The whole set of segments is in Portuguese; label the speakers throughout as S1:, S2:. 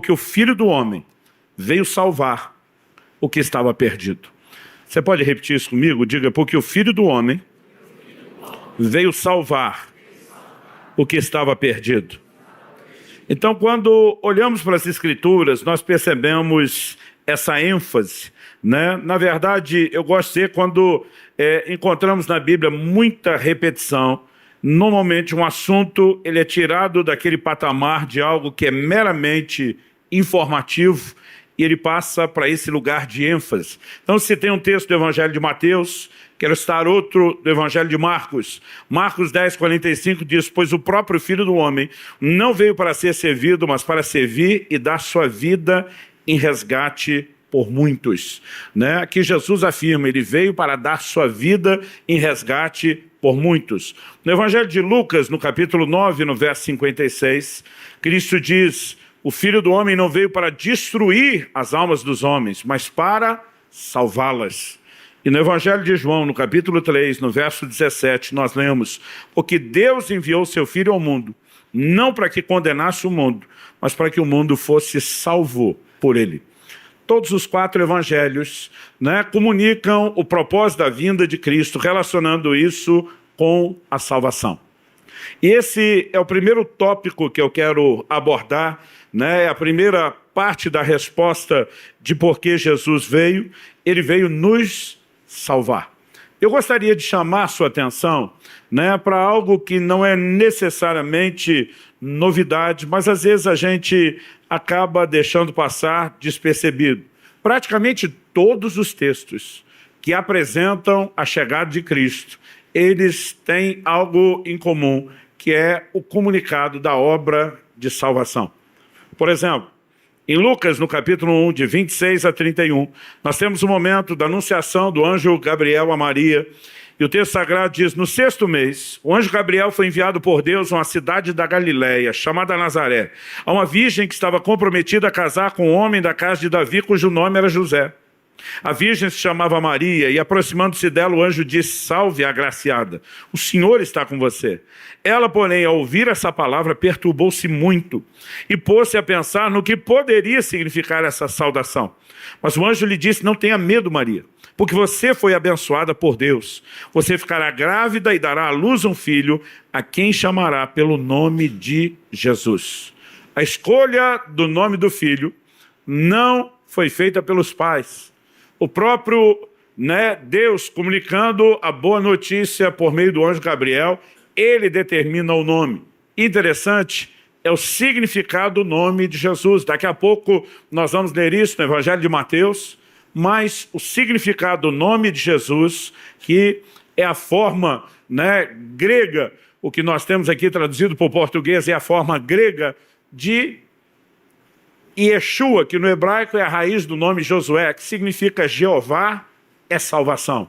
S1: que o Filho do Homem veio salvar o que estava perdido. Você pode repetir isso comigo? Diga, porque o Filho do Homem veio salvar o que estava perdido. Então, quando olhamos para as Escrituras, nós percebemos essa ênfase, né? Na verdade, eu gosto de dizer, quando encontramos na Bíblia muita repetição, normalmente um assunto ele é tirado daquele patamar de algo que é meramente informativo e ele passa para esse lugar de ênfase. Então, se tem um texto do Evangelho de Mateus, quero citar outro do Evangelho de Marcos. Marcos 10:45 diz, pois o próprio Filho do Homem não veio para ser servido, mas para servir e dar sua vida em resgate por muitos. Né? Aqui Jesus afirma, ele veio para dar sua vida em resgate por muitos. No Evangelho de Lucas, no capítulo 9, no verso 56, Cristo diz, o Filho do Homem não veio para destruir as almas dos homens, mas para salvá-las. E no Evangelho de João, no capítulo 3, no verso 17, nós lemos, porque Deus enviou seu Filho ao mundo, não para que condenasse o mundo, mas para que o mundo fosse salvo por ele. Todos os 4 evangelhos, né, comunicam o propósito da vinda de Cristo, relacionando isso com a salvação. E esse é o primeiro tópico que eu quero abordar, né, é a primeira parte da resposta de por que Jesus veio. Ele veio nos salvar. Eu gostaria de chamar a sua atenção, né, para algo que não é necessariamente novidade, mas às vezes a gente acaba deixando passar despercebido. Praticamente todos os textos que apresentam a chegada de Cristo, eles têm algo em comum, que é o comunicado da obra de salvação. Por exemplo, em Lucas, no capítulo 1, de 26 a 31, nós temos o momento da anunciação do anjo Gabriel a Maria. E o texto sagrado diz, no 6º mês, o anjo Gabriel foi enviado por Deus a uma cidade da Galileia, chamada Nazaré, a uma virgem que estava comprometida a casar com um homem da casa de Davi, cujo nome era José. A virgem se chamava Maria, e aproximando-se dela, o anjo disse, salve, agraciada, o Senhor está com você. Ela, porém, ao ouvir essa palavra, perturbou-se muito, e pôs-se a pensar no que poderia significar essa saudação. Mas o anjo lhe disse, não tenha medo, Maria, porque você foi abençoada por Deus. Você ficará grávida e dará à luz um filho, a quem chamará pelo nome de Jesus. A escolha do nome do filho não foi feita pelos pais. O próprio, né, Deus, comunicando a boa notícia por meio do anjo Gabriel, ele determina o nome. Interessante é o significado do nome de Jesus. Daqui a pouco nós vamos ler isso no Evangelho de Mateus, mas o significado do nome de Jesus, que é a forma, né, grega, o que nós temos aqui traduzido para o português é a forma grega de Yeshua, que no hebraico é a raiz do nome Josué, que significa Jeová é salvação.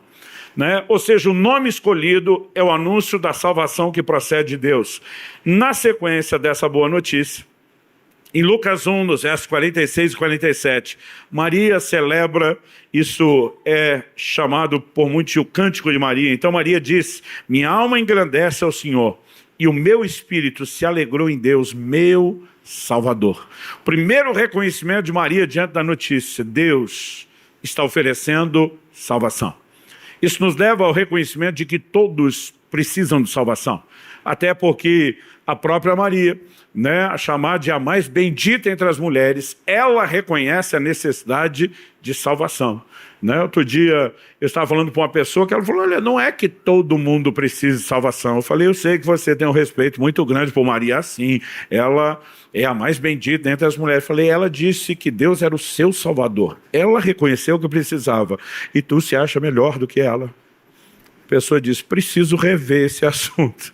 S1: Né? Ou seja, o nome escolhido é o anúncio da salvação que procede de Deus. Na sequência dessa boa notícia, em Lucas 1, nos versos 46 e 47, Maria celebra, isso é chamado por muitos o cântico de Maria. Então Maria diz, minha alma engrandece ao Senhor, e o meu espírito se alegrou em Deus, meu Salvador. O primeiro reconhecimento de Maria diante da notícia, Deus está oferecendo salvação. Isso nos leva ao reconhecimento de que todos precisam de salvação. Até porque a própria Maria, né, a chamada de a mais bendita entre as mulheres, ela reconhece a necessidade de salvação. Né? Outro dia eu estava falando para uma pessoa que ela falou, olha, não é que todo mundo precisa de salvação. Eu falei, eu sei que você tem um respeito muito grande por Maria, assim, ela é a mais bendita entre as mulheres. Eu falei, ela disse que Deus era o seu Salvador. Ela reconheceu que precisava. E tu se acha melhor do que ela. A pessoa disse, preciso rever esse assunto.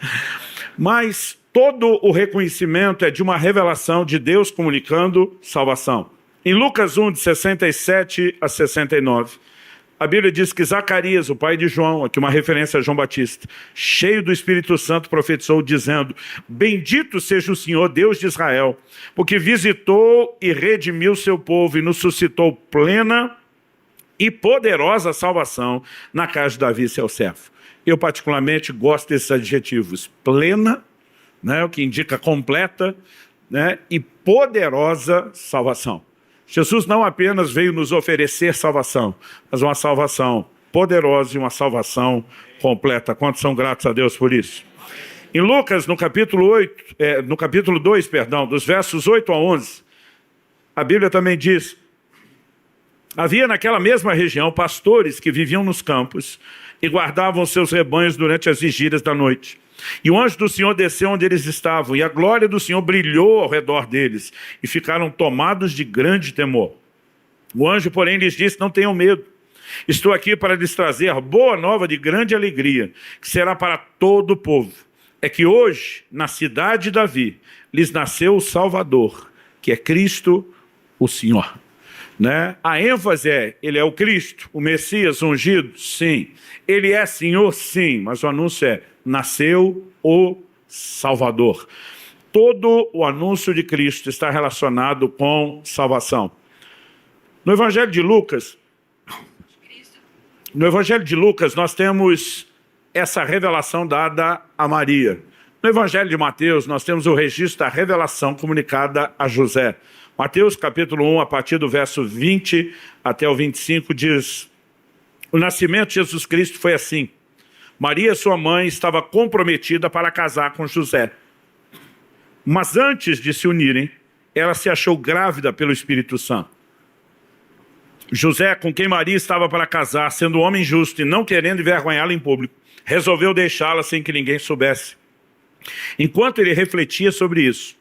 S1: Mas todo o reconhecimento é de uma revelação de Deus comunicando salvação. Em Lucas 1, de 67 a 69, a Bíblia diz que Zacarias, o pai de João, aqui uma referência a João Batista, cheio do Espírito Santo, profetizou dizendo, bendito seja o Senhor, Deus de Israel, porque visitou e redimiu seu povo e nos suscitou plena e poderosa salvação na casa de Davi, seu servo. Eu particularmente gosto desses adjetivos, plena, né, o que indica completa, né, e poderosa salvação. Jesus não apenas veio nos oferecer salvação, mas uma salvação poderosa e uma salvação completa. Quantos são gratos a Deus por isso? Em Lucas, no capítulo 2, dos versos 8 a 11, a Bíblia também diz: havia naquela mesma região pastores que viviam nos campos e guardavam seus rebanhos durante as vigílias da noite. E o anjo do Senhor desceu onde eles estavam, e a glória do Senhor brilhou ao redor deles, e ficaram tomados de grande temor. O anjo, porém, lhes disse: não tenham medo. Estou aqui para lhes trazer boa nova de grande alegria, que será para todo o povo. É que hoje, na cidade de Davi, lhes nasceu o Salvador, que é Cristo o Senhor. Né? A ênfase é: ele é o Cristo, o Messias ungido? Sim. Ele é Senhor? Sim. Mas o anúncio é: nasceu o Salvador. Todo o anúncio de Cristo está relacionado com salvação. No Evangelho de Lucas, nós temos essa revelação dada a Maria. No Evangelho de Mateus, nós temos o registro da revelação comunicada a José. Mateus capítulo 1, a partir do verso 20 até o 25, diz: o nascimento de Jesus Cristo foi assim. Maria, sua mãe, estava comprometida para casar com José. Mas antes de se unirem, ela se achou grávida pelo Espírito Santo. José, com quem Maria estava para casar, sendo homem justo e não querendo envergonhá-la em público, resolveu deixá-la sem que ninguém soubesse. Enquanto ele refletia sobre isso,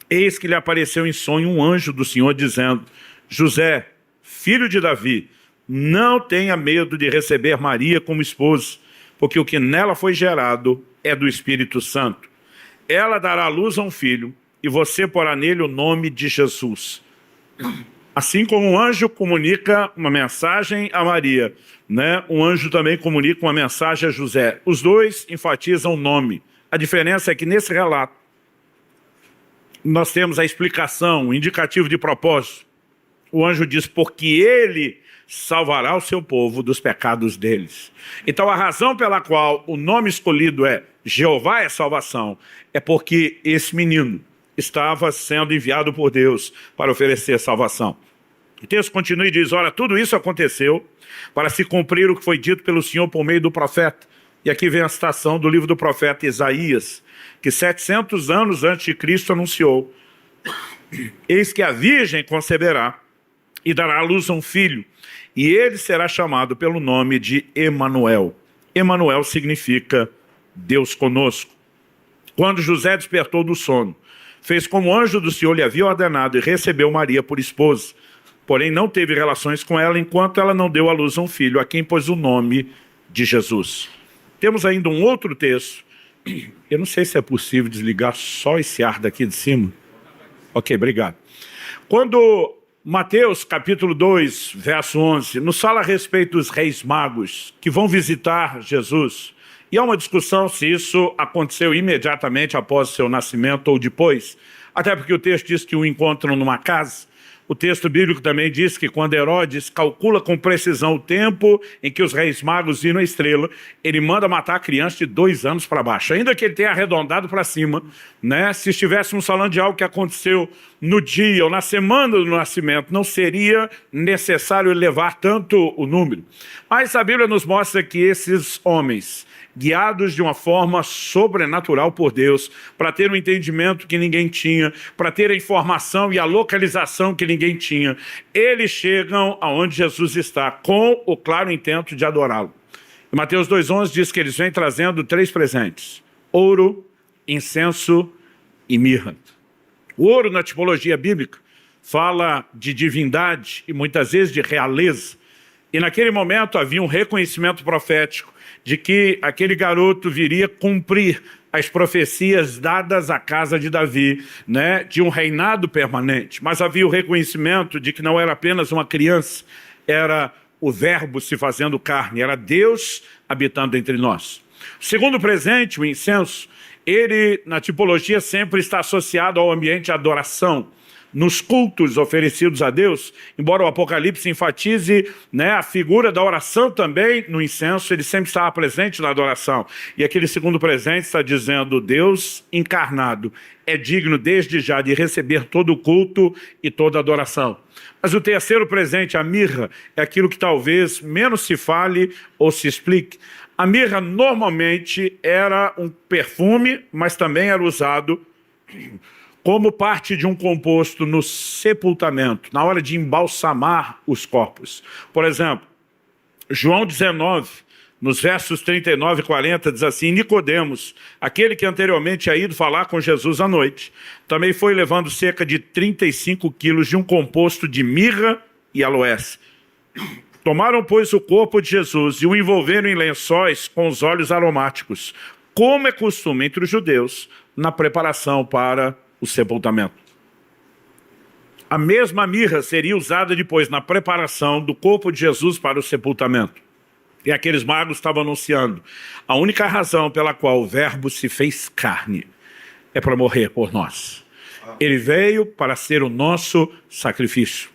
S1: eis que lhe apareceu em sonho um anjo do Senhor dizendo: José, filho de Davi, não tenha medo de receber Maria como esposa, porque o que nela foi gerado é do Espírito Santo. Ela dará à luz a um filho, e você porá nele o nome de Jesus. Assim como um anjo comunica uma mensagem a Maria, né? Um anjo também comunica uma mensagem a José. Os dois enfatizam o nome. A diferença é que nesse relato nós temos a explicação, o indicativo de propósito. O anjo diz: porque ele salvará o seu povo dos pecados deles. Então a razão pela qual o nome escolhido é Jeová é salvação é porque esse menino estava sendo enviado por Deus para oferecer salvação. O texto continua e diz: ora, tudo isso aconteceu para se cumprir o que foi dito pelo Senhor por meio do profeta. E aqui vem a citação do livro do profeta Isaías, que 700 anos antes de Cristo anunciou: eis que a virgem conceberá e dará à luz a um filho, e ele será chamado pelo nome de Emanuel. Emanuel significa Deus conosco. Quando José despertou do sono, fez como o anjo do Senhor lhe havia ordenado e recebeu Maria por esposa. Porém não teve relações com ela enquanto ela não deu à luz a um filho, a quem pôs o nome de Jesus. Temos ainda um outro texto. Eu não sei se é possível desligar só esse ar daqui de cima. Ok, obrigado. Quando Mateus capítulo 2, verso 11, nos fala a respeito dos reis magos que vão visitar Jesus. E há uma discussão se isso aconteceu imediatamente após o seu nascimento ou depois. Até porque o texto diz que o encontram numa casa. O texto bíblico também diz que quando Herodes calcula com precisão o tempo em que os reis magos viram a estrela, ele manda matar a criança de 2 anos para baixo. Ainda que ele tenha arredondado para cima, né? Se estivéssemos falando de algo que aconteceu no dia ou na semana do nascimento, não seria necessário elevar tanto o número. Mas a Bíblia nos mostra que esses homens, guiados de uma forma sobrenatural por Deus, para ter um entendimento que ninguém tinha, para ter a informação e a localização que ninguém tinha, eles chegam aonde Jesus está, com o claro intento de adorá-lo. Mateus 2,11 diz que eles vêm trazendo 3 presentes: ouro, incenso e mirra. O ouro, na tipologia bíblica, fala de divindade e muitas vezes de realeza. E naquele momento havia um reconhecimento profético de que aquele garoto viria cumprir as profecias dadas à casa de Davi, né, de um reinado permanente. Mas havia o reconhecimento de que não era apenas uma criança, era o verbo se fazendo carne, era Deus habitando entre nós. O segundo presente, o incenso, ele na tipologia sempre está associado ao ambiente de adoração. nos cultos oferecidos a Deus, embora o Apocalipse enfatize, né, a figura da oração também no incenso, ele sempre estava presente na adoração. E aquele segundo presente está dizendo: Deus encarnado é digno desde já de receber todo o culto e toda a adoração. Mas o terceiro presente, a mirra, é aquilo que talvez menos se fale ou se explique. A mirra normalmente era um perfume, mas também era usado como parte de um composto no sepultamento, na hora de embalsamar os corpos. Por exemplo, João 19, nos versos 39 e 40, diz assim: Nicodemos, aquele que anteriormente tinha ido falar com Jesus à noite, também foi levando cerca de 35 quilos de um composto de mirra e aloés. Tomaram, pois, o corpo de Jesus e o envolveram em lençóis com os óleos aromáticos, como é costume entre os judeus, na preparação para o sepultamento. A mesma mirra seria usada depois na preparação do corpo de Jesus para o sepultamento. E aqueles magos estavam anunciando: a única razão pela qual o Verbo se fez carne é para morrer por nós. Ele veio para ser o nosso sacrifício.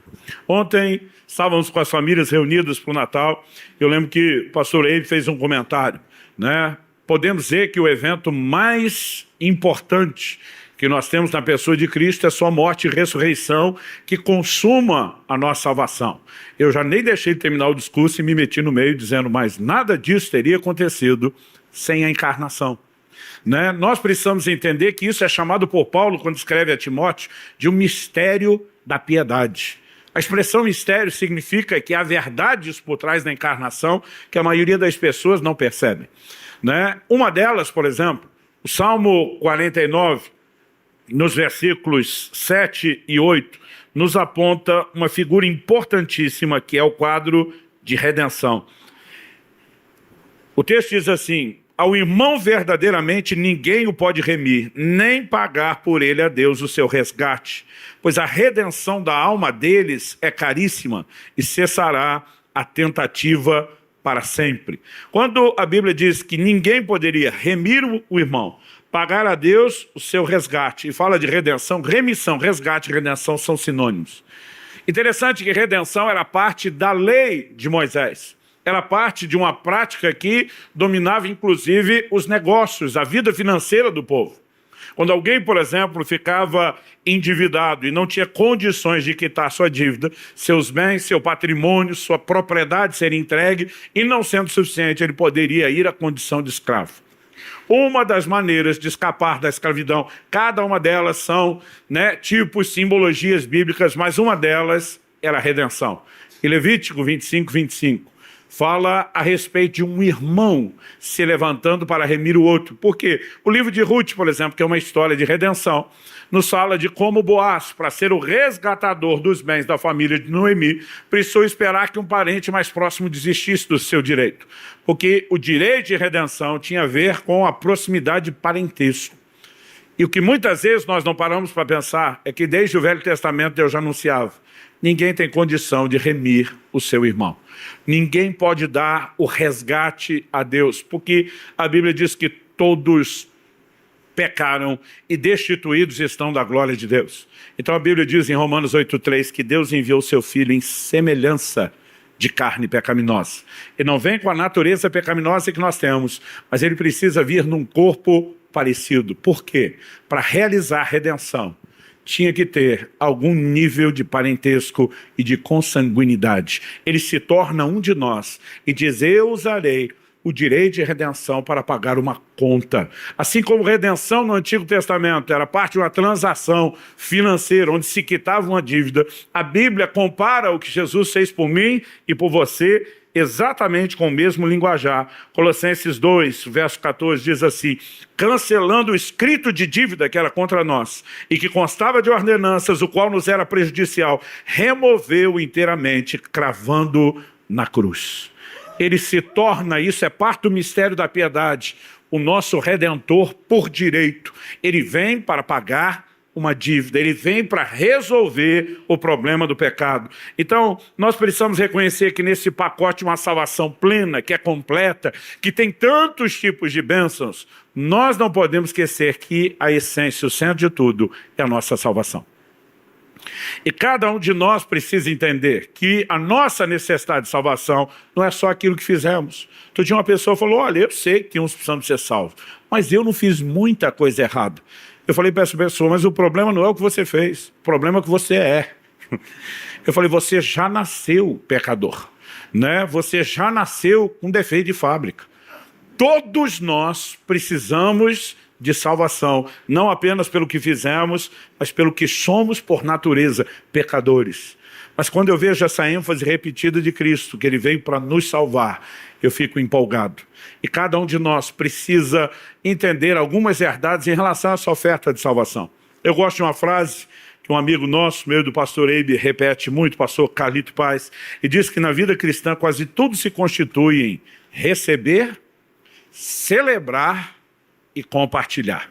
S1: Ontem estávamos com as famílias reunidas para o Natal. Eu lembro que o pastor Eibe fez um comentário, né? Podemos dizer que o evento mais importante que nós temos na pessoa de Cristo é sua morte e ressurreição, que consuma a nossa salvação. Eu já nem deixei de terminar o discurso e me meti no meio dizendo: mas nada disso teria acontecido sem a encarnação. Né? Nós precisamos entender que isso é chamado por Paulo, quando escreve a Timóteo, de um mistério da piedade. A expressão mistério significa que há verdades por trás da encarnação que a maioria das pessoas não percebem. Né? Uma delas, por exemplo, o Salmo 49, nos versículos 7 e 8, nos aponta uma figura importantíssima, que é o quadro de redenção. O texto diz assim: ao irmão verdadeiramente ninguém o pode remir, nem pagar por ele a Deus o seu resgate, pois a redenção da alma deles é caríssima e cessará a tentativa para sempre. Quando a Bíblia diz que ninguém poderia remir o irmão, pagar a Deus o seu resgate, e fala de redenção, remissão, resgate e redenção são sinônimos. Interessante que redenção era parte da lei de Moisés. Era parte de uma prática que dominava, inclusive, os negócios, a vida financeira do povo. Quando alguém, por exemplo, ficava endividado e não tinha condições de quitar sua dívida, seus bens, seu patrimônio, sua propriedade seria entregue, e não sendo suficiente, ele poderia ir à condição de escravo. Uma das maneiras de escapar da escravidão, cada uma delas são, né, tipos, simbologias bíblicas, mas uma delas era a redenção. Em Levítico 25, 25, fala a respeito de um irmão se levantando para remir o outro. Por quê? O livro de Ruth, por exemplo, que é uma história de redenção, nos fala de como Boaz, para ser o resgatador dos bens da família de Noemi, precisou esperar que um parente mais próximo desistisse do seu direito. Porque o direito de redenção tinha a ver com a proximidade de parentesco. E o que muitas vezes nós não paramos para pensar é que desde o Velho Testamento Deus já anunciava: ninguém tem condição de remir o seu irmão. Ninguém pode dar o resgate a Deus, porque a Bíblia diz que todos pecaram e destituídos estão da glória de Deus. Então a Bíblia diz em Romanos 8,3 que Deus enviou seu Filho em semelhança de carne pecaminosa. Ele não vem com a natureza pecaminosa que nós temos, mas ele precisa vir num corpo parecido. Por quê? Para realizar a redenção, tinha que ter algum nível de parentesco e de consanguinidade. Ele se torna um de nós e diz: eu usarei o direito de redenção para pagar uma conta. Assim como redenção no Antigo Testamento era parte de uma transação financeira, onde se quitava uma dívida, a Bíblia compara o que Jesus fez por mim e por você exatamente com o mesmo linguajar. Colossenses 2, verso 14, diz assim: cancelando o escrito de dívida que era contra nós e que constava de ordenanças, o qual nos era prejudicial, removeu inteiramente, cravando na cruz. Ele se torna, isso é parte do mistério da piedade, o nosso Redentor por direito. Ele vem para pagar uma dívida, ele vem para resolver o problema do pecado. Então, nós precisamos reconhecer que nesse pacote uma salvação plena, que é completa, que tem tantos tipos de bênçãos, nós não podemos esquecer que a essência, o centro de tudo, é a nossa salvação. E cada um de nós precisa entender que a nossa necessidade de salvação não é só aquilo que fizemos. Outro dia uma pessoa falou, olha, eu sei que tem uns precisando ser salvos, mas eu não fiz muita coisa errada. Eu falei para essa pessoa, mas o problema não é o que você fez, o problema é o que você é. Eu falei, você já nasceu pecador, né? Você já nasceu com defeito de fábrica. Todos nós precisamos de salvação, não apenas pelo que fizemos, mas pelo que somos por natureza, pecadores. Mas quando eu vejo essa ênfase repetida de Cristo, que Ele veio para nos salvar, eu fico empolgado. E cada um de nós precisa entender algumas verdades em relação a essa oferta de salvação. Eu gosto de uma frase que um amigo nosso, meio do pastor Eibe, repete muito, pastor Carlito Paz, e diz que na vida cristã quase tudo se constitui em receber, celebrar e compartilhar.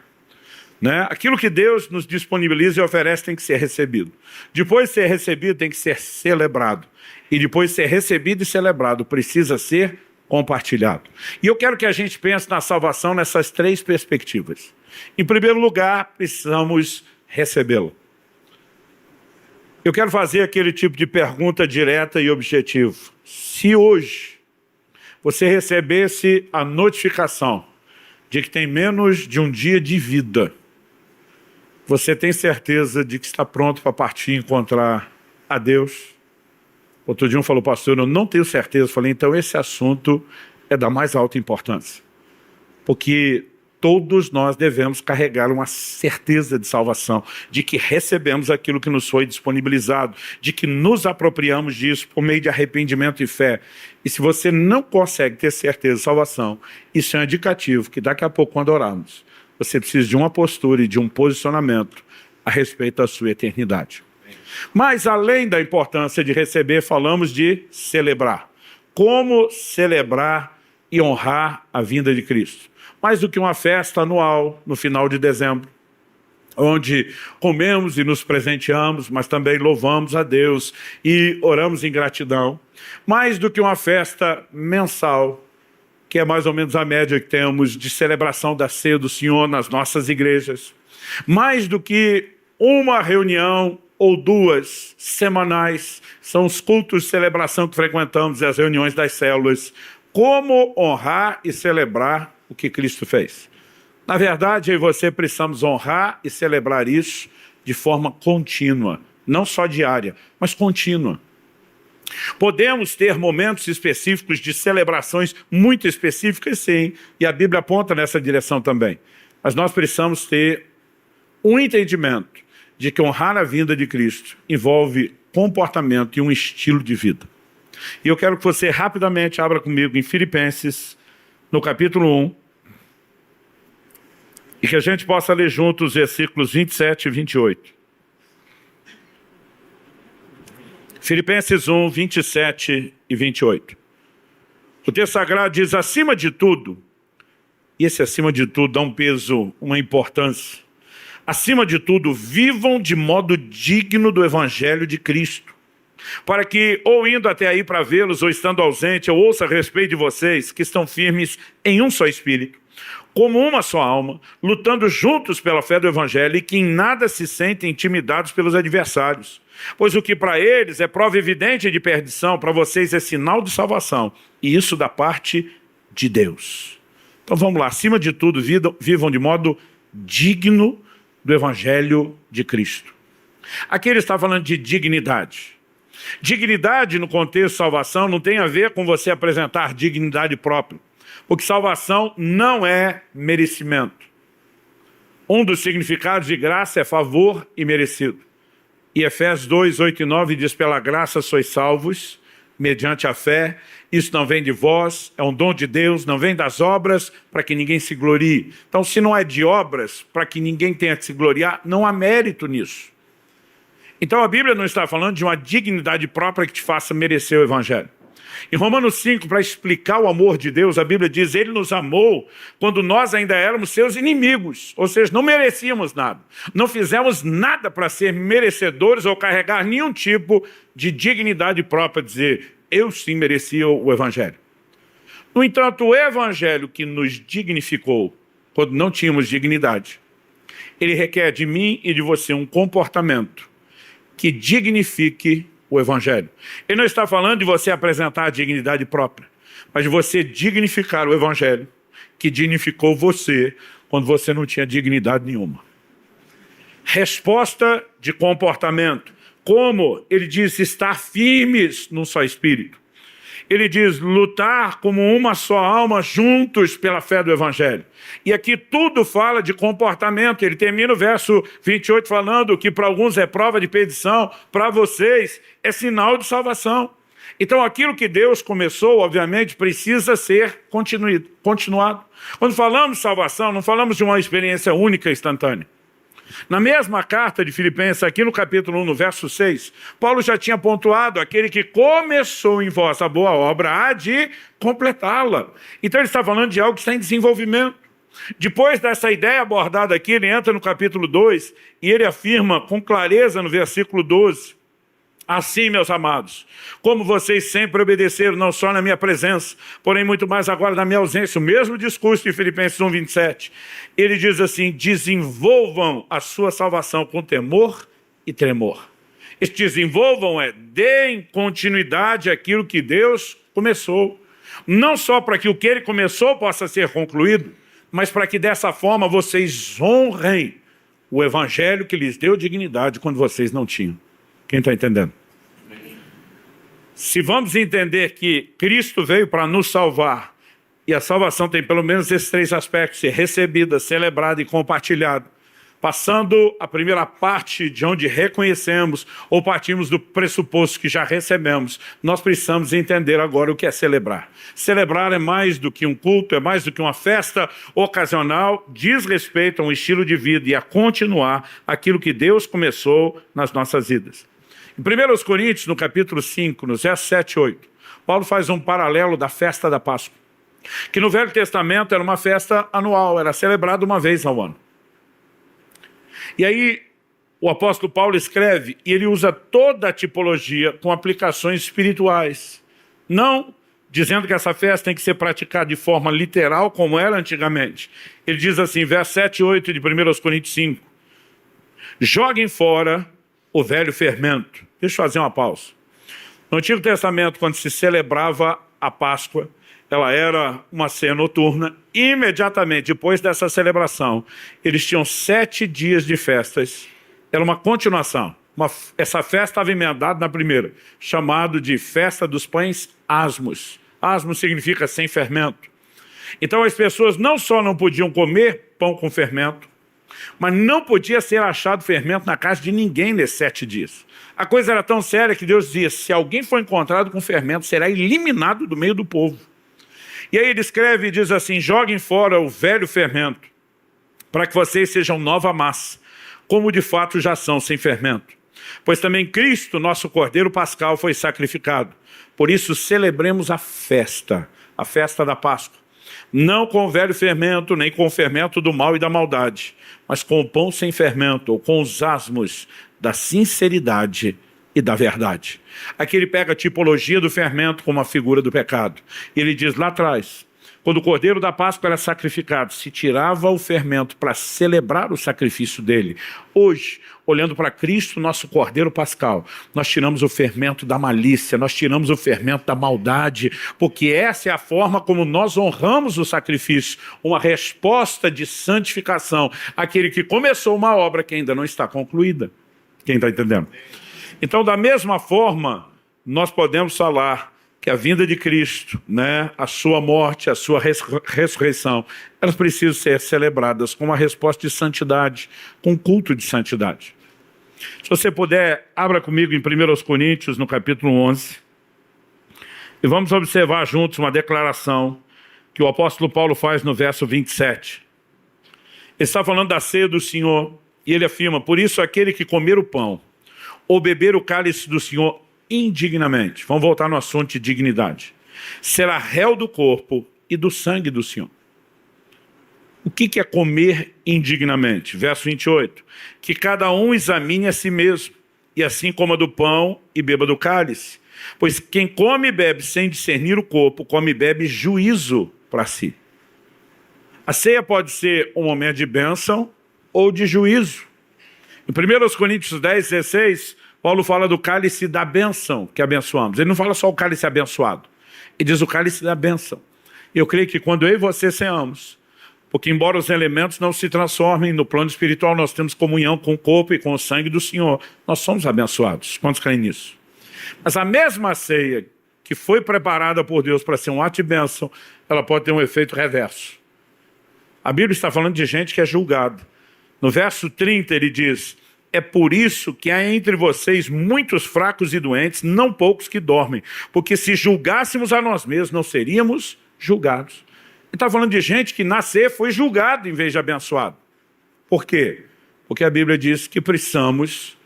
S1: Né? Aquilo que Deus nos disponibiliza e oferece tem que ser recebido. Depois de ser recebido, tem que ser celebrado. E depois de ser recebido e celebrado, precisa ser compartilhado. E eu quero que a gente pense na salvação nessas três perspectivas. Em primeiro lugar, precisamos recebê-la. Eu quero fazer aquele tipo de pergunta direta e objetiva. Se hoje você recebesse a notificação de que tem menos de um dia de vida, você tem certeza de que está pronto para partir e encontrar a Deus? Outro dia um falou, pastor, eu não tenho certeza. Eu falei, então esse assunto é da mais alta importância. Porque todos nós devemos carregar uma certeza de salvação, de que recebemos aquilo que nos foi disponibilizado, de que nos apropriamos disso por meio de arrependimento e fé. E se você não consegue ter certeza de salvação, isso é um indicativo que daqui a pouco, quando orarmos, você precisa de uma postura e de um posicionamento a respeito da sua eternidade. Mas além da importância de receber, falamos de celebrar. Como celebrar e honrar a vinda de Cristo? Mais do que uma festa anual no final de dezembro, onde comemos e nos presenteamos, mas também louvamos a Deus e oramos em gratidão. Mais do que uma festa mensal, que é mais ou menos a média que temos de celebração da ceia do Senhor nas nossas igrejas. Mais do que uma reunião ou duas semanais, são os cultos de celebração que frequentamos e as reuniões das células. Como honrar e celebrar o que Cristo fez? Na verdade, eu e você precisamos honrar e celebrar isso de forma contínua, não só diária, mas contínua. Podemos ter momentos específicos de celebrações muito específicas, sim, e a Bíblia aponta nessa direção também. Mas nós precisamos ter um entendimento de que honrar a vinda de Cristo envolve comportamento e um estilo de vida. E eu quero que você rapidamente abra comigo em Filipenses, no capítulo 1, e que a gente possa ler juntos os versículos 27 e 28. Filipenses 1, 27 e 28. O texto sagrado diz, acima de tudo, e esse acima de tudo dá um peso, uma importância, acima de tudo, vivam de modo digno do Evangelho de Cristo, para que, ou indo até aí para vê-los, ou estando ausente, eu ouça a respeito de vocês, que estão firmes em um só Espírito, como uma só alma, lutando juntos pela fé do Evangelho, e que em nada se sentem intimidados pelos adversários. Pois o que para eles é prova evidente de perdição, para vocês é sinal de salvação, e isso da parte de Deus. Então vamos lá, acima de tudo, vivam de modo digno do Evangelho de Cristo. Aqui ele está falando de dignidade. Dignidade no contexto de salvação não tem a ver com você apresentar dignidade própria, porque salvação não é merecimento. Um dos significados de graça é favor e merecido. E Efésios 2, 8 e 9 diz, pela graça sois salvos, mediante a fé, isso não vem de vós, é um dom de Deus, não vem das obras, para que ninguém se glorie. Então, se não é de obras, para que ninguém tenha que se gloriar, não há mérito nisso. Então, a Bíblia não está falando de uma dignidade própria que te faça merecer o Evangelho. Em Romanos 5, para explicar o amor de Deus, a Bíblia diz, ele nos amou quando nós ainda éramos seus inimigos, ou seja, não merecíamos nada. Não fizemos nada para ser merecedores ou carregar nenhum tipo de dignidade própria, dizer, eu sim merecia o Evangelho. No entanto, o Evangelho que nos dignificou, quando não tínhamos dignidade, ele requer de mim e de você um comportamento que dignifique o Evangelho. Ele não está falando de você apresentar a dignidade própria, mas de você dignificar o Evangelho, que dignificou você quando você não tinha dignidade nenhuma. Resposta de comportamento. Como ele diz, estar firmes num só espírito. Ele diz, lutar como uma só alma juntos pela fé do Evangelho. E aqui tudo fala de comportamento. Ele termina o verso 28 falando que para alguns é prova de perdição, para vocês é sinal de salvação. Então aquilo que Deus começou, obviamente, precisa ser continuado. Quando falamos de salvação, não falamos de uma experiência única e instantânea. Na mesma carta de Filipenses, aqui no capítulo 1, no verso 6, Paulo já tinha pontuado, aquele que começou em vós a boa obra há de completá-la. Então ele está falando de algo que está em desenvolvimento. Depois dessa ideia abordada aqui, ele entra no capítulo 2 e ele afirma com clareza no versículo 12, assim, meus amados, como vocês sempre obedeceram, não só na minha presença, porém muito mais agora na minha ausência, o mesmo discurso de Filipenses 1, 27, ele diz assim, desenvolvam a sua salvação com temor e tremor. Este desenvolvam deem continuidade àquilo que Deus começou, não só para que o que ele começou possa ser concluído, mas para que dessa forma vocês honrem o Evangelho que lhes deu dignidade quando vocês não tinham. Quem está entendendo? Se vamos entender que Cristo veio para nos salvar, e a salvação tem pelo menos esses três aspectos, ser recebida, celebrada e compartilhada, passando a primeira parte de onde reconhecemos ou partimos do pressuposto que já recebemos, nós precisamos entender agora o que é celebrar. Celebrar é mais do que um culto, é mais do que uma festa ocasional, diz respeito a um estilo de vida e a continuar aquilo que Deus começou nas nossas vidas. Em 1 Coríntios, no capítulo 5, nos versos 7 e 8, Paulo faz um paralelo da festa da Páscoa, que no Velho Testamento era uma festa anual, era celebrada uma vez ao ano. E aí o apóstolo Paulo escreve, e ele usa toda a tipologia com aplicações espirituais, não dizendo que essa festa tem que ser praticada de forma literal, como era antigamente. Ele diz assim, versos 7 e 8 de 1 Coríntios 5, joguem fora o velho fermento. Deixa eu fazer uma pausa. No Antigo Testamento, quando se celebrava a Páscoa, ela era uma ceia noturna. Imediatamente depois dessa celebração, eles tinham 7 dias de festas. Era uma continuação. Essa festa estava emendada na primeira, chamado de Festa dos Pães Asmos. Asmos significa sem fermento. Então as pessoas não só não podiam comer pão com fermento, mas não podia ser achado fermento na casa de ninguém nesses 7 dias. A coisa era tão séria que Deus dizia, se alguém for encontrado com fermento, será eliminado do meio do povo. E aí ele escreve e diz assim, joguem fora o velho fermento, para que vocês sejam nova massa, como de fato já são sem fermento. Pois também Cristo, nosso Cordeiro Pascal, foi sacrificado. Por isso celebremos a festa da Páscoa. Não com o velho fermento, nem com o fermento do mal e da maldade, mas com o pão sem fermento, ou com os asmos da sinceridade e da verdade. Aqui ele pega a tipologia do fermento como a figura do pecado. E ele diz lá atrás, quando o Cordeiro da Páscoa era sacrificado, se tirava o fermento para celebrar o sacrifício dele. Hoje, olhando para Cristo, nosso Cordeiro Pascal, nós tiramos o fermento da malícia, nós tiramos o fermento da maldade, porque essa é a forma como nós honramos o sacrifício, uma resposta de santificação, aquele que começou uma obra que ainda não está concluída. Quem está entendendo? Então, da mesma forma, nós podemos falar que a vinda de Cristo, a sua morte, a sua ressurreição, elas precisam ser celebradas com uma resposta de santidade, com um culto de santidade. Se você puder, abra comigo em 1 Coríntios, no capítulo 11, e vamos observar juntos uma declaração que o apóstolo Paulo faz no verso 27. Ele está falando da ceia do Senhor, e ele afirma, por isso aquele que comer o pão, ou beber o cálice do Senhor indignamente, vamos voltar no assunto de dignidade, será réu do corpo e do sangue do Senhor. O que é comer indignamente? Verso 28, que cada um examine a si mesmo, e assim coma do pão e beba do cálice, pois quem come e bebe sem discernir o corpo, come e bebe juízo para si. A ceia pode ser um momento de bênção ou de juízo. Em 1 Coríntios 10, 16, Paulo fala do cálice da bênção que abençoamos. Ele não fala só o cálice abençoado. Ele diz o cálice da bênção. Eu creio que quando eu e você ceamos, porque embora os elementos não se transformem no plano espiritual, nós temos comunhão com o corpo e com o sangue do Senhor. Nós somos abençoados. Quantos creem nisso? Mas a mesma ceia que foi preparada por Deus para ser um ato de bênção, ela pode ter um efeito reverso. A Bíblia está falando de gente que é julgada. No verso 30 ele diz: é por isso que há entre vocês muitos fracos e doentes, não poucos que dormem. Porque se julgássemos a nós mesmos, não seríamos julgados. Ele está falando de gente que nascer foi julgado em vez de abençoado. Por quê? Porque a Bíblia diz que precisamos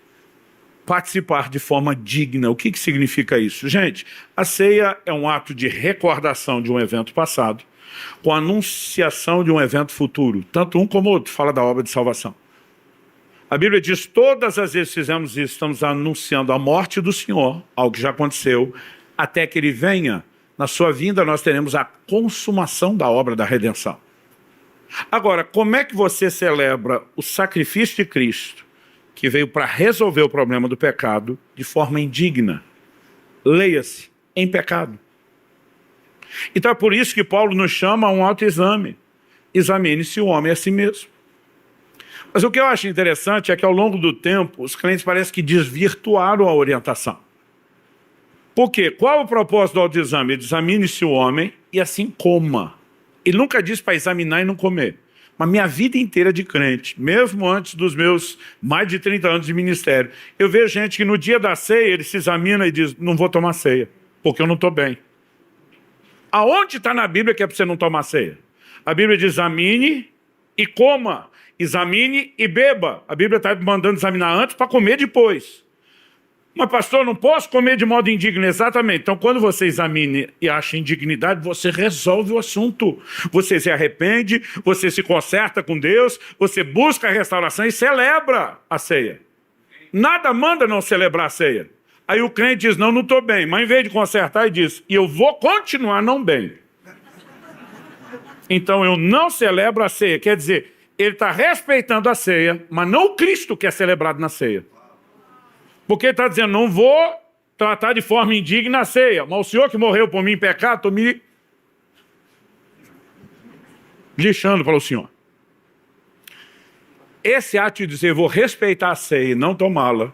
S1: participar de forma digna. O que significa isso? Gente, a ceia é um ato de recordação de um evento passado, com a anunciação de um evento futuro. Tanto um como o outro fala da obra de salvação. A Bíblia diz, todas as vezes que fizemos isso, estamos anunciando a morte do Senhor, algo que já aconteceu, até que Ele venha. Na sua vinda nós teremos a consumação da obra da redenção. Agora, como é que você celebra o sacrifício de Cristo, que veio para resolver o problema do pecado, de forma indigna? Leia-se, em pecado. Então é por isso que Paulo nos chama a um autoexame. Examine-se o homem a si mesmo. Mas o que eu acho interessante é que ao longo do tempo, os crentes parecem que desvirtuaram a orientação. Por quê? Qual é o propósito do autoexame? Examine-se o homem e assim coma. Ele nunca diz para examinar e não comer. Mas minha vida inteira de crente, mesmo antes dos meus mais de 30 anos de ministério, eu vejo gente que no dia da ceia, ele se examina e diz, não vou tomar ceia, porque eu não estou bem. Aonde está na Bíblia que é para você não tomar ceia? A Bíblia diz, examine e coma. Examine e beba. A Bíblia está mandando examinar antes para comer depois. Mas pastor, não posso comer de modo indigno. Exatamente. Então quando você examine e acha indignidade, você resolve o assunto. Você se arrepende, você se conserta com Deus, você busca a restauração e celebra a ceia. Nada manda não celebrar a ceia. Aí o crente diz, não estou bem. Mas em vez de consertar, ele diz, e eu vou continuar não bem. Então eu não celebro a ceia. Quer dizer, ele está respeitando a ceia, mas não o Cristo que é celebrado na ceia. Porque ele está dizendo, não vou tratar de forma indigna a ceia, mas o Senhor que morreu por mim em pecado, estou me lixando para o Senhor. Esse ato de dizer, vou respeitar a ceia e não tomá-la,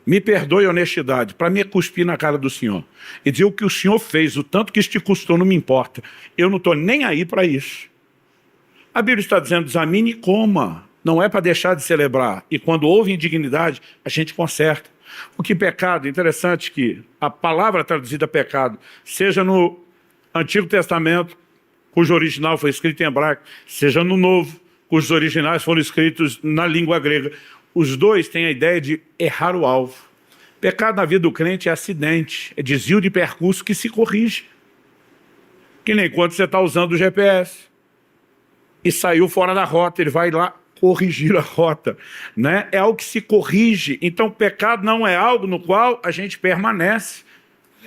S1: me perdoe a honestidade, para me cuspir na cara do Senhor. E dizer o que o Senhor fez, o tanto que isso te custou, não me importa. Eu não estou nem aí para isso. A Bíblia está dizendo, examine e coma. Não é para deixar de celebrar. E quando houve indignidade, a gente conserta. Porque pecado, interessante que a palavra traduzida pecado, seja no Antigo Testamento, cujo original foi escrito em hebraico, seja no Novo, cujos originais foram escritos na língua grega, os dois têm a ideia de errar o alvo. Pecado na vida do crente é acidente, é desvio de percurso que se corrige. Que nem quando você está usando o GPS e saiu fora da rota, ele vai lá corrigir a rota, né? É algo que se corrige. Então, pecado não é algo no qual a gente permanece.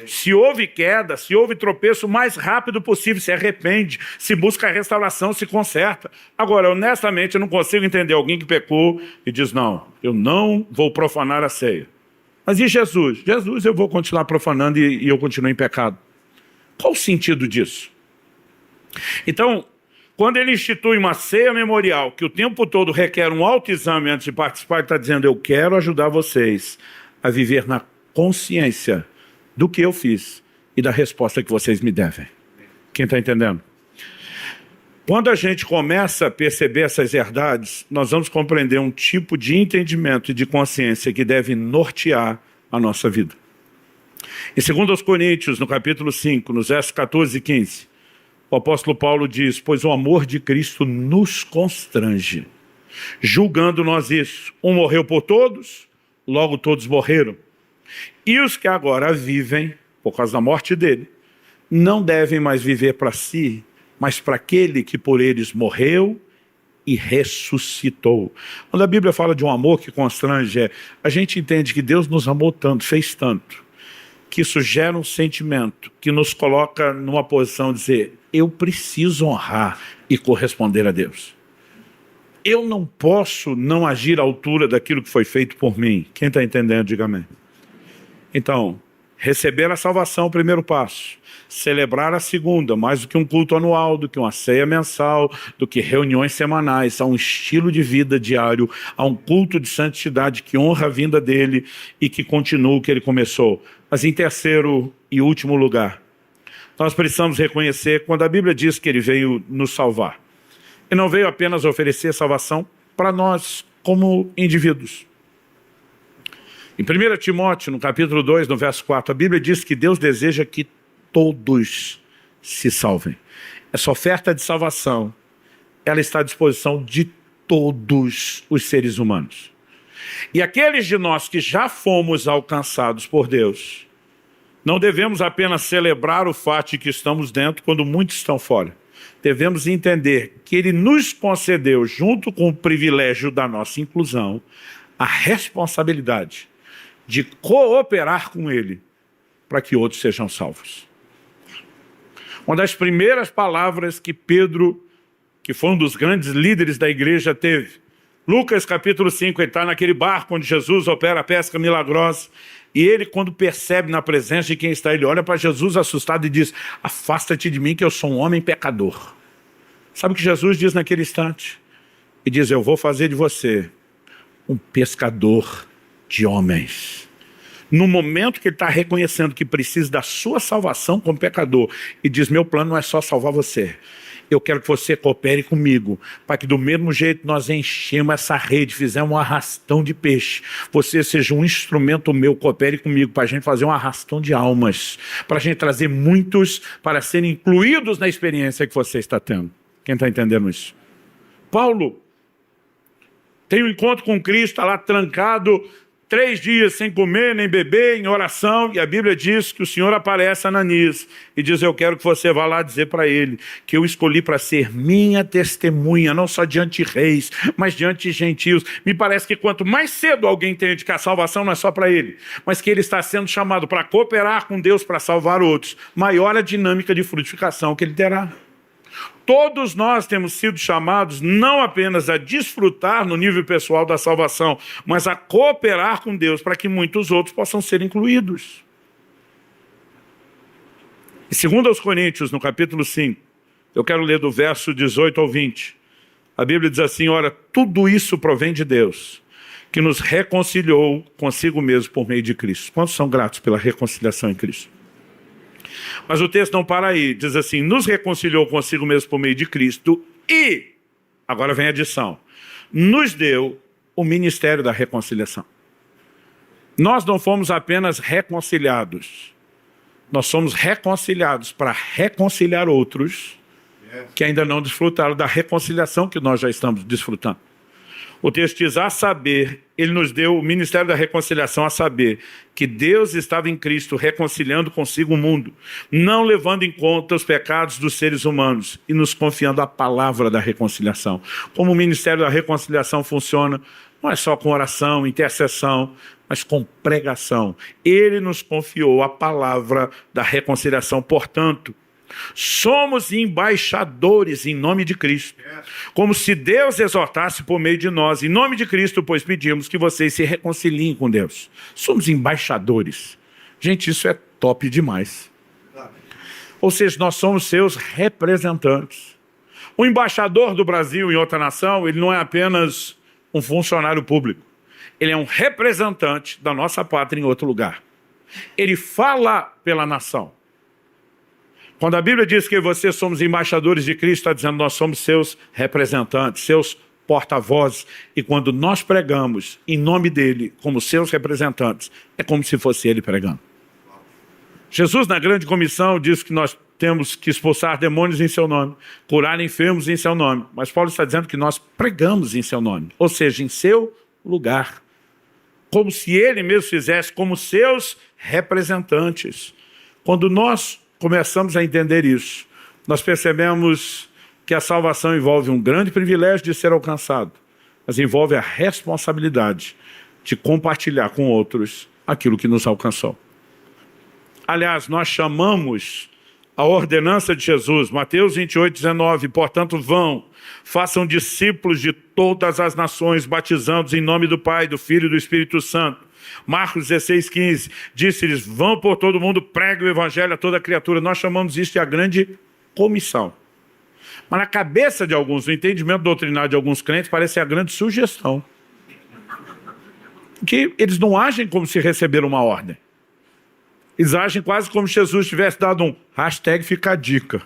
S1: Se houve queda, se houve tropeço, o mais rápido possível se arrepende, se busca a restauração, se conserta. Agora, honestamente, eu não consigo entender alguém que pecou e diz, não, eu não vou profanar a ceia. Mas e Jesus? Jesus eu vou continuar profanando e eu continuo em pecado. Qual o sentido disso? Então, quando ele institui uma ceia memorial, que o tempo todo requer um autoexame antes de participar, ele está dizendo, eu quero ajudar vocês a viver na consciência do que eu fiz e da resposta que vocês me devem. Quem está entendendo? Quando a gente começa a perceber essas verdades, nós vamos compreender um tipo de entendimento e de consciência que deve nortear a nossa vida. Em 2 Coríntios, no capítulo 5, nos versos 14 e 15, o apóstolo Paulo diz, pois o amor de Cristo nos constrange, julgando nós isso. Um morreu por todos, logo todos morreram. E os que agora vivem, por causa da morte dele, não devem mais viver para si, mas para aquele que por eles morreu e ressuscitou. Quando a Bíblia fala de um amor que constrange, a gente entende que Deus nos amou tanto, fez tanto, que isso gera um sentimento que nos coloca numa posição de dizer, eu preciso honrar e corresponder a Deus. eu não posso não agir à altura daquilo que foi feito por mim. Quem está entendendo, diga amém. Então, receber a salvação, o primeiro passo. Celebrar a segunda, mais do que um culto anual, do que uma ceia mensal, do que reuniões semanais. Há um estilo de vida diário, há um culto de santidade que honra a vinda dele e que continua o que ele começou. Mas em terceiro e último lugar, nós precisamos reconhecer quando a Bíblia diz que ele veio nos salvar. Ele não veio apenas oferecer salvação para nós como indivíduos. Em 1 Timóteo, no capítulo 2, no verso 4, a Bíblia diz que Deus deseja que todos se salvem. Essa oferta de salvação, ela está à disposição de todos os seres humanos. E aqueles de nós que já fomos alcançados por Deus, não devemos apenas celebrar o fato de que estamos dentro quando muitos estão fora. Devemos entender que Ele nos concedeu, junto com o privilégio da nossa inclusão, a responsabilidade de cooperar com Ele para que outros sejam salvos. Uma das primeiras palavras que Pedro, que foi um dos grandes líderes da igreja, teve. Lucas capítulo 5, ele está naquele barco onde Jesus opera a pesca milagrosa. E ele, quando percebe na presença de quem está, ele olha para Jesus assustado e diz: afasta-te de mim que eu sou um homem pecador. Sabe o que Jesus diz naquele instante? Ele diz: eu vou fazer de você um pescador de homens. No momento que ele está reconhecendo que precisa da sua salvação como pecador, e diz: meu plano não é só salvar você, eu quero que você coopere comigo, para que do mesmo jeito nós enchemos essa rede, fizemos um arrastão de peixe, você seja um instrumento meu, coopere comigo, para a gente fazer um arrastão de almas, para a gente trazer muitos para serem incluídos na experiência que você está tendo. Quem está entendendo isso? Paulo tem um encontro com Cristo, está lá trancado 3 dias sem comer nem beber, em oração, e a Bíblia diz que o Senhor aparece a Ananias e diz: eu quero que você vá lá dizer para ele que eu escolhi para ser minha testemunha, não só diante de reis, mas diante de gentios. Me parece que quanto mais cedo alguém entende que a salvação não é só para ele, mas que ele está sendo chamado para cooperar com Deus para salvar outros, maior a dinâmica de frutificação que ele terá. Todos nós temos sido chamados não apenas a desfrutar no nível pessoal da salvação, mas a cooperar com Deus para que muitos outros possam ser incluídos. E 2 Coríntios, no capítulo 5, eu quero ler do verso 18 ao 20. A Bíblia diz assim: ora, tudo isso provém de Deus, que nos reconciliou consigo mesmo por meio de Cristo. Quantos são gratos pela reconciliação em Cristo? Mas o texto não para aí, diz assim: nos reconciliou consigo mesmo por meio de Cristo e, agora vem a adição, nos deu o ministério da reconciliação. Nós não fomos apenas reconciliados, nós somos reconciliados para reconciliar outros que ainda não desfrutaram da reconciliação que nós já estamos desfrutando. O texto diz: a saber, ele nos deu o ministério da reconciliação, a saber que Deus estava em Cristo reconciliando consigo o mundo, não levando em conta os pecados dos seres humanos e nos confiando a palavra da reconciliação. Como o ministério da reconciliação funciona, não é só com oração, intercessão, mas com pregação. Ele nos confiou a palavra da reconciliação. Portanto, somos embaixadores em nome de Cristo, como se Deus exortasse por meio de nós. Em nome de Cristo, pois, pedimos que vocês se reconciliem com Deus. Somos embaixadores. Gente, isso é top demais. Ou seja, nós somos seus representantes. O embaixador do Brasil em outra nação, ele não é apenas um funcionário público. Ele é um representante da nossa pátria em outro lugar. Ele fala pela nação. Quando a Bíblia diz que vocês somos embaixadores de Cristo, está dizendo: nós somos seus representantes, seus porta-vozes. E quando nós pregamos em nome dele, como seus representantes, é como se fosse ele pregando. Jesus, na grande comissão, diz que nós temos que expulsar demônios em seu nome, curar enfermos em seu nome. Mas Paulo está dizendo que nós pregamos em seu nome, ou seja, em seu lugar. Como se ele mesmo fizesse, como seus representantes. Quando nós começamos a entender isso, nós percebemos que a salvação envolve um grande privilégio de ser alcançado, mas envolve a responsabilidade de compartilhar com outros aquilo que nos alcançou. Aliás, nós chamamos a ordenança de Jesus, Mateus 28, 19, portanto vão, façam discípulos de todas as nações, batizando-os em nome do Pai, do Filho e do Espírito Santo. Marcos 16, 15, disse-lhes, vão por todo mundo, preguem o evangelho a toda criatura. Nós chamamos isso de a grande comissão. Mas na cabeça de alguns, no entendimento doutrinário de alguns crentes, parece a grande sugestão. Que eles não agem como se receberam uma ordem. Eles agem quase como se Jesus tivesse dado um hashtag fica a dica.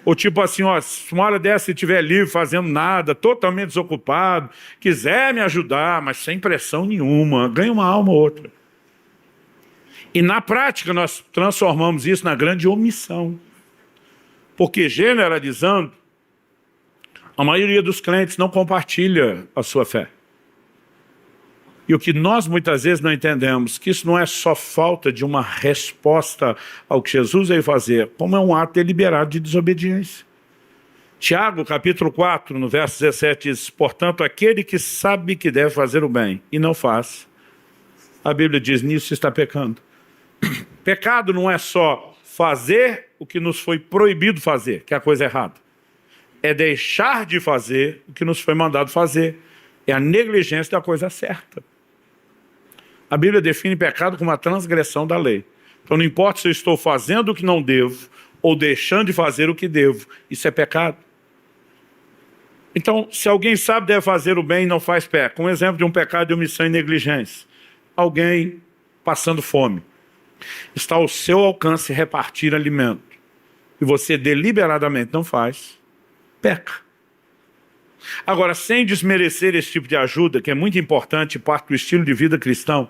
S1: Ou tipo assim, ó, se uma hora dessa você estiver livre, fazendo nada, totalmente desocupado, quiser me ajudar, mas sem pressão nenhuma, ganha uma alma ou outra. E na prática nós transformamos isso na grande omissão. Porque generalizando, a maioria dos crentes não compartilha a sua fé. E o que nós muitas vezes não entendemos, que isso não é só falta de uma resposta ao que Jesus veio fazer, como é um ato deliberado de desobediência. Tiago, capítulo 4, no verso 17, diz, portanto, aquele que sabe que deve fazer o bem e não faz, a Bíblia diz, nisso está pecando. Pecado não é só fazer o que nos foi proibido fazer, que é a coisa errada. É deixar de fazer o que nos foi mandado fazer. É a negligência da coisa certa. A Bíblia define pecado como a transgressão da lei. Então não importa se eu estou fazendo o que não devo ou deixando de fazer o que devo. Isso é pecado. Então, se alguém sabe deve fazer o bem e não faz pecado. Um exemplo de um pecado de omissão e negligência. Alguém passando fome. Está ao seu alcance repartir alimento. E você deliberadamente não faz, peca. Agora, sem desmerecer esse tipo de ajuda, que é muito importante e parte do estilo de vida cristão,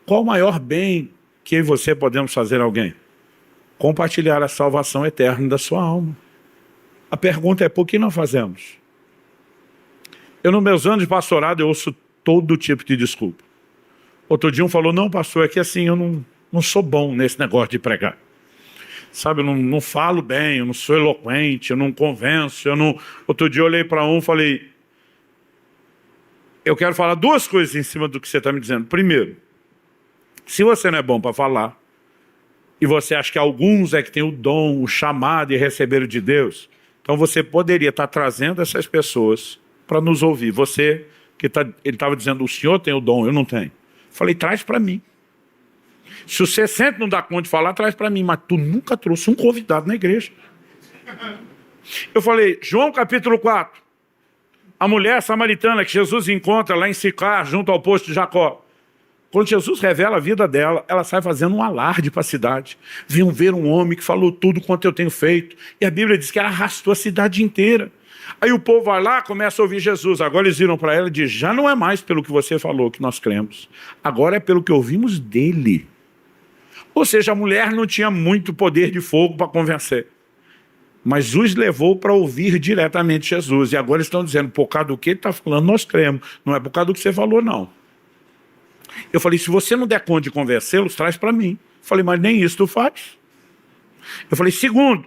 S1: qual o maior bem que eu e você podemos fazer a alguém? Compartilhar a salvação eterna da sua alma. A pergunta é, por que não fazemos? Eu, nos meus anos de pastorado, eu ouço todo tipo de desculpa. Outro dia um falou, não, pastor, é que assim, eu não sou bom nesse negócio de pregar. Sabe, eu não falo bem, eu não sou eloquente, eu não convenço, eu não... Outro dia eu olhei para um e falei, eu quero falar duas coisas em cima do que você está me dizendo. Primeiro, se você não é bom para falar, e você acha que alguns é que tem o dom, o chamado e receberam de Deus, então você poderia estar trazendo essas pessoas para nos ouvir. Você, ele estava dizendo, o senhor tem o dom, eu não tenho. Falei, traz para mim. Se você sempre não dá conta de falar, traz para mim. Mas tu nunca trouxe um convidado na igreja. Eu falei, João capítulo 4. A mulher samaritana que Jesus encontra lá em Sicar, junto ao poço de Jacó. Quando Jesus revela a vida dela, ela sai fazendo um alarde para a cidade. Vinham ver um homem que falou tudo quanto eu tenho feito. E a Bíblia diz que ela arrastou a cidade inteira. Aí o povo vai lá, começa a ouvir Jesus. Agora eles viram para ela e dizem, já não é mais pelo que você falou que nós cremos. Agora é pelo que ouvimos dele. Ou seja, a mulher não tinha muito poder de fogo para convencer. Mas os levou para ouvir diretamente Jesus. E agora estão dizendo, por causa do que ele está falando, nós cremos. Não é por causa do que você falou, não. Eu falei, se você não der conta de convencê-los, traz para mim. Eu falei, mas nem isso tu faz. Eu falei, segundo,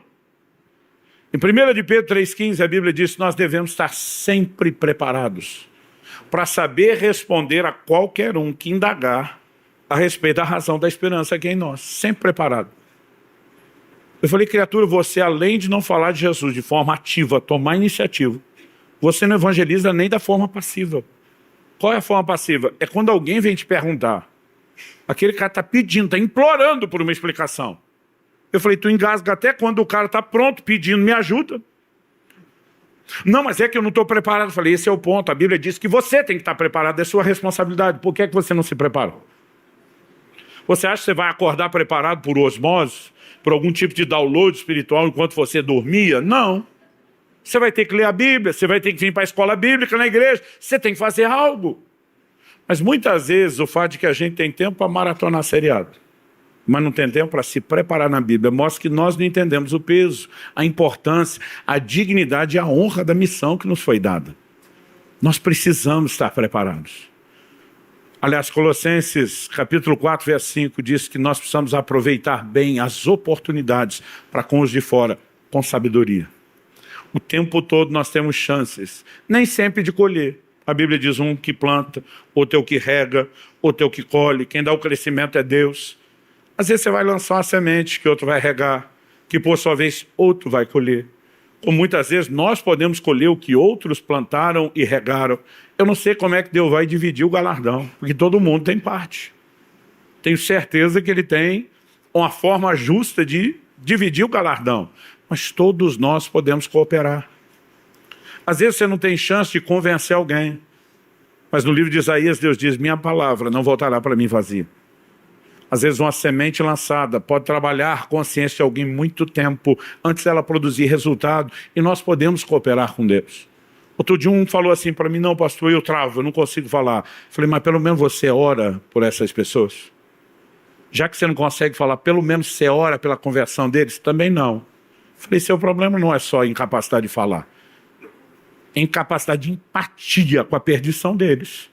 S1: em 1 de Pedro 3,15, a Bíblia diz que nós devemos estar sempre preparados para saber responder a qualquer um que indagar a respeito da razão da esperança que é em nós. Sempre preparado. Eu falei, criatura, você além de não falar de Jesus de forma ativa, tomar iniciativa, você não evangeliza nem da forma passiva. Qual é a forma passiva? É quando alguém vem te perguntar. Aquele cara está pedindo, está implorando por uma explicação. Eu falei, tu engasga até quando o cara está pronto pedindo, me ajuda. Não, mas é que eu não estou preparado. Eu falei, esse é o ponto. A Bíblia diz que você tem que estar preparado, é sua responsabilidade. Por que é que você não se preparou? Você acha que você vai acordar preparado por osmose, por algum tipo de download espiritual enquanto você dormia? Não. Você vai ter que ler a Bíblia, você vai ter que vir para a escola bíblica na igreja, você tem que fazer algo. Mas muitas vezes o fato de que a gente tem tempo para maratonar seriado, mas não tem tempo para se preparar na Bíblia, mostra que nós não entendemos o peso, a importância, a dignidade e a honra da missão que nos foi dada. Nós precisamos estar preparados. Aliás, Colossenses capítulo 4, verso 5 diz que nós precisamos aproveitar bem as oportunidades para com os de fora, com sabedoria. O tempo todo nós temos chances, nem sempre de colher. A Bíblia diz um que planta, outro é o que rega, outro é o que colhe. Quem dá o crescimento é Deus. Às vezes você vai lançar uma semente que outro vai regar. que por sua vez outro vai colher. Como muitas vezes nós podemos colher o que outros plantaram e regaram. Eu não sei como é que Deus vai dividir o galardão, porque todo mundo tem parte. Tenho certeza que Ele tem uma forma justa de dividir o galardão, mas todos nós podemos cooperar. Às vezes você não tem chance de convencer alguém, mas no livro de Isaías Deus diz: minha palavra não voltará para mim vazia. Às vezes uma semente lançada pode trabalhar a consciência de alguém muito tempo antes dela produzir resultado, e nós podemos cooperar com Deus. Outro dia um falou assim para mim: não, pastor, eu travo, eu não consigo falar. Falei: mas pelo menos você ora por essas pessoas? Já que você não consegue falar, pelo menos você ora pela conversão deles? Também não. Falei: seu problema não é só incapacidade de falar, é incapacidade de empatia com a perdição deles.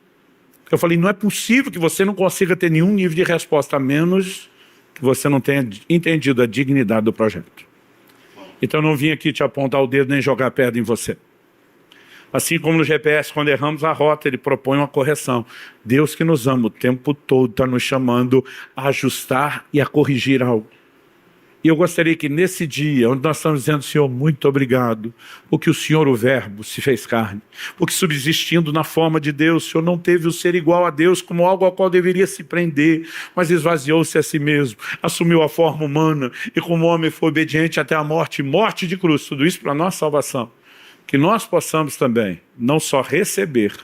S1: Eu falei: não é possível que você não consiga ter nenhum nível de resposta, a menos que você não tenha entendido a dignidade do projeto. Então eu não vim aqui te apontar o dedo nem jogar pedra em você. Assim como no GPS, quando erramos a rota, ele propõe uma correção. Deus, que nos ama o tempo todo, está nos chamando a ajustar e a corrigir algo. E eu gostaria que nesse dia, onde nós estamos dizendo: Senhor, muito obrigado, porque o Senhor, o Verbo, se fez carne, porque subsistindo na forma de Deus, o Senhor não teve o ser igual a Deus como algo ao qual deveria se prender, mas esvaziou-se a si mesmo, assumiu a forma humana, e como homem foi obediente até a morte, morte de cruz, tudo isso para a nossa salvação. Que nós possamos também, não só receber,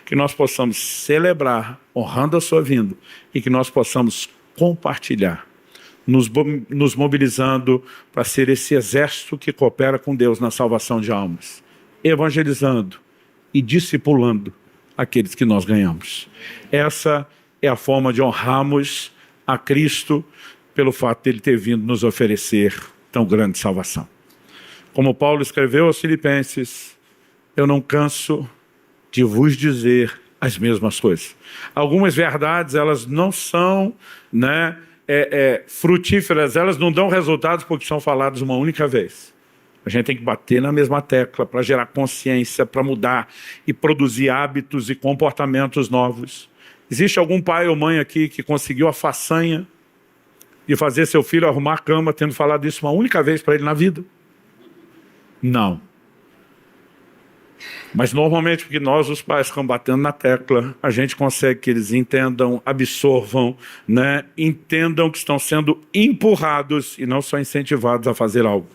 S1: que nós possamos celebrar, honrando a sua vinda, e que nós possamos compartilhar, nos mobilizando para ser esse exército que coopera com Deus na salvação de almas, evangelizando e discipulando aqueles que nós ganhamos. Essa é a forma de honrarmos a Cristo pelo fato de Ele ter vindo nos oferecer tão grande salvação. Como Paulo escreveu aos Filipenses: eu não canso de vos dizer as mesmas coisas. Algumas verdades, elas não são, frutíferas, elas não dão resultados porque são faladas uma única vez. A gente tem que bater na mesma tecla para gerar consciência, para mudar e produzir hábitos e comportamentos novos. Existe algum pai ou mãe aqui que conseguiu a façanha de fazer seu filho arrumar a cama tendo falado isso uma única vez para ele na vida? Não. Mas normalmente, porque nós, os pais, ficamos batendo na tecla, a gente consegue que eles entendam, absorvam, entendam que estão sendo empurrados e não só incentivados a fazer algo.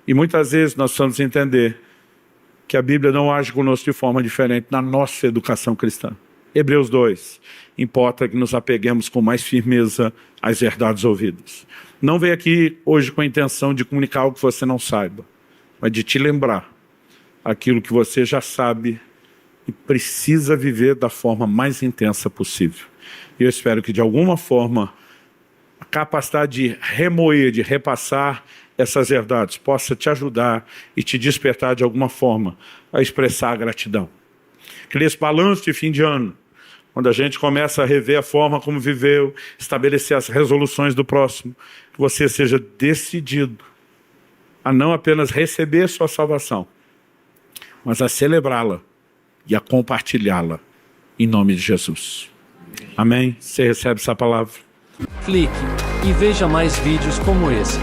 S1: E muitas vezes nós precisamos entender que a Bíblia não age conosco de forma diferente na nossa educação cristã. Hebreus 2, importa que nos apeguemos com mais firmeza às verdades ouvidas. Não venha aqui hoje com a intenção de comunicar algo que você não saiba, mas de te lembrar aquilo que você já sabe e precisa viver da forma mais intensa possível. E eu espero que de alguma forma a capacidade de remoer, de repassar essas verdades possa te ajudar e te despertar de alguma forma a expressar a gratidão. Que nesse balanço de fim de ano, quando a gente começa a rever a forma como viveu, estabelecer as resoluções do próximo, que você seja decidido a não apenas receber sua salvação, mas a celebrá-la e a compartilhá-la em nome de Jesus. Amém? Você recebe essa palavra?
S2: Clique e veja mais vídeos como esse.